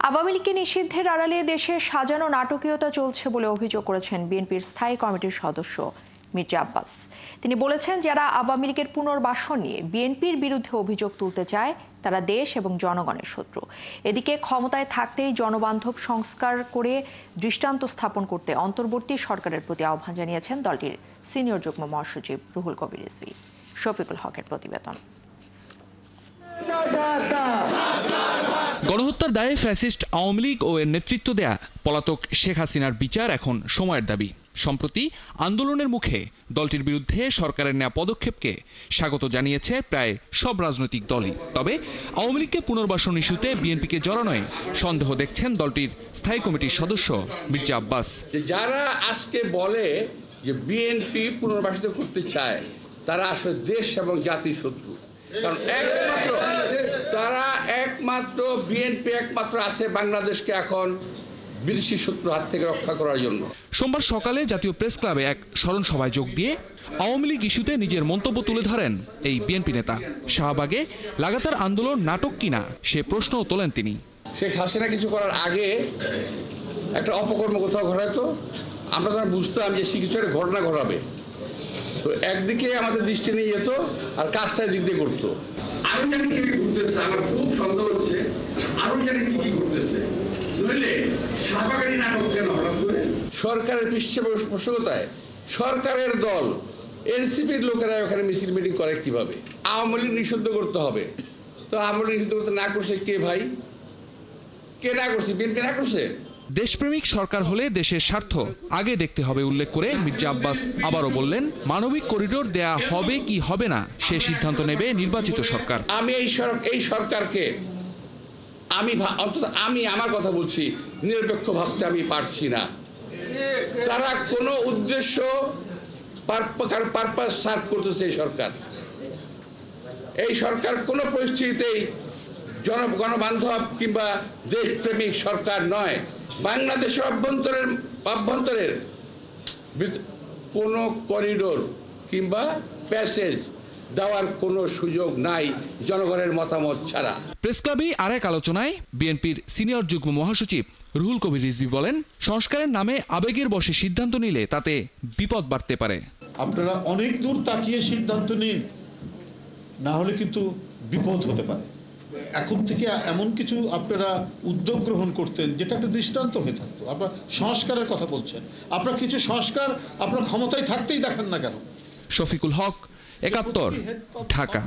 আওয়ামী লীগকে নিষিদ্ধের আড়ালে দেশে সাজানো নাটকীয়তা চলছে বলে অভিযোগ করেছেন বিএনপির স্থায়ী কমিটির সদস্য মির্জা আব্বাস। তিনি বলেছেন, যারা আওয়ামী লীগের পুনর্বাসন নিয়ে বিএনপির বিরুদ্ধে অভিযোগ তুলতে চায় তারা দেশ এবং জনগণের শত্রু। এদিকে ক্ষমতায় থাকতেই জনবান্ধব সংস্কার করে দৃষ্টান্ত স্থাপন করতে অন্তর্বর্তী সরকারের প্রতি আহ্বান জানিয়েছেন দলটির সিনিয়র যুগ্ম মহাসচিব রুহুল কবির রিজভী। শফিকুল হকের প্রতিবেদন। গণহত্যার দায়ে ফ্যাসিস্ট আওয়ামী লীগ ও এর নেতৃত্ব দেয়া পলাতক শেখ হাসিনার বিচার এখন সময়ের দাবি। সম্প্রতি আন্দোলনের মুখে দলটির বিরুদ্ধে সরকারের নেওয়া পদক্ষেপকে স্বাগত জানিয়েছে প্রায় সব রাজনৈতিক দলই। তবে আওয়ামী লীগকে পুনর্বাসন ইস্যুতে বিএনপিকে জড়ানোয় সন্দেহ দেখছেন দলটির স্থায়ী কমিটির সদস্য মির্জা আব্বাস। যারা আজকে বলে যে বিএনপি পুনর্বাসিত করতে চায় তারা আসলে দেশ এবং জাতির শত্রু। কারণ একমাত্র বিএনপি একমাত্র আছে বাংলাদেশকে এখন বিদেশি শত্রুর হাত থেকে রক্ষা করার জন্য। সোমবার সকালে জাতীয় প্রেস ক্লাবে এক স্মরণ সভায় যোগ দিয়ে আওয়ামী লীগ ইস্যুতে নিজের মন্তব্য তুলে ধরেন এই বিএনপি নেতা। শাহবাগে লাগাতার আন্দোলন নাটক কিনা সে প্রশ্নও তোলেন তিনি। শেখ হাসিনা কিছু করার আগে একটা অপকর্ম কোথাও ঘটাতো, আমরা তখন বুঝতাম যে সে কিছু একটা ঘটনা ঘটাবে, তো একদিকে আমাদের দৃষ্টি নিয়ে যেত আর কাজটা দিক দিয়ে করতো। আরো জানি কি ঘুরতেছে, আমার খুব সন্দেহ হচ্ছে আরো জানি কি ঘুরতেছে, নইলে শাহবাগানি নাটক কেন হঠাৎ করে? সরকারের পৃষ্ঠপোষকতায় সরকারের দল এনসিপির লোকেরা ওখানে মিছিল মিটিং করে কিভাবে? আওয়ামী লীগ নিষিদ্ধ করতে হবে, তো আওয়ামী লীগ নিষিদ্ধ করতে না করছে কে ভাই? কে না করছে? বিএনপি না করছে? দেশপ্রেমিক সরকার হলে দেশের স্বার্থ আগে দেখতে হবে উল্লেখ করে মির্জা আব্বাস আবারও বললেন, মানবিক করিডোর দেয়া হবে কি হবে না সে সিদ্ধান্ত নেবে নির্বাচিত সরকার। আমি এই সরকারকে আমি আমার কথা বলছি, নিরপেক্ষ ভাবতে আমি পারছি না। তারা কোনো উদ্দেশ্য পারপাস সার্ভ করতেছে এই সরকার কোনো পরিস্থিতিতেই গণবান্ধব কিংবা দেশপ্রেমিক সরকার নয়। বাংলাদেশের অভ্যন্তরের কোনো করিডোর কিংবা প্যাসেজ দেওয়ার কোনো সুযোগ নাই জনগণের মতামত ছাড়া। প্রেস ক্লাবে আরেক আলোচনায় বিএনপির সিনিয়র যুগ্ম মহাসচিব রুহুল কবির রিজভী বলেন, সংস্কারের নামে আবেগের বশে সিদ্ধান্ত নিলে তাতে বিপদ বাড়তে পারে। আপনারা অনেক দূর তাকিয়ে সিদ্ধান্ত নিন, না হলে কিন্তু বিপদ হতে পারে। এখন থেকে এমন কিছু আপনারা উদ্যোগ গ্রহণ করতেন যেটা একটা দৃষ্টান্ত হয়ে থাকতো। আপনারা সংস্কারের কথা বলছেন, আপনারা কিছু সংস্কার আপনার ক্ষমতায় থাকতেই দেখান না কেন? শফিকুল হক, ৭১, ঢাকা।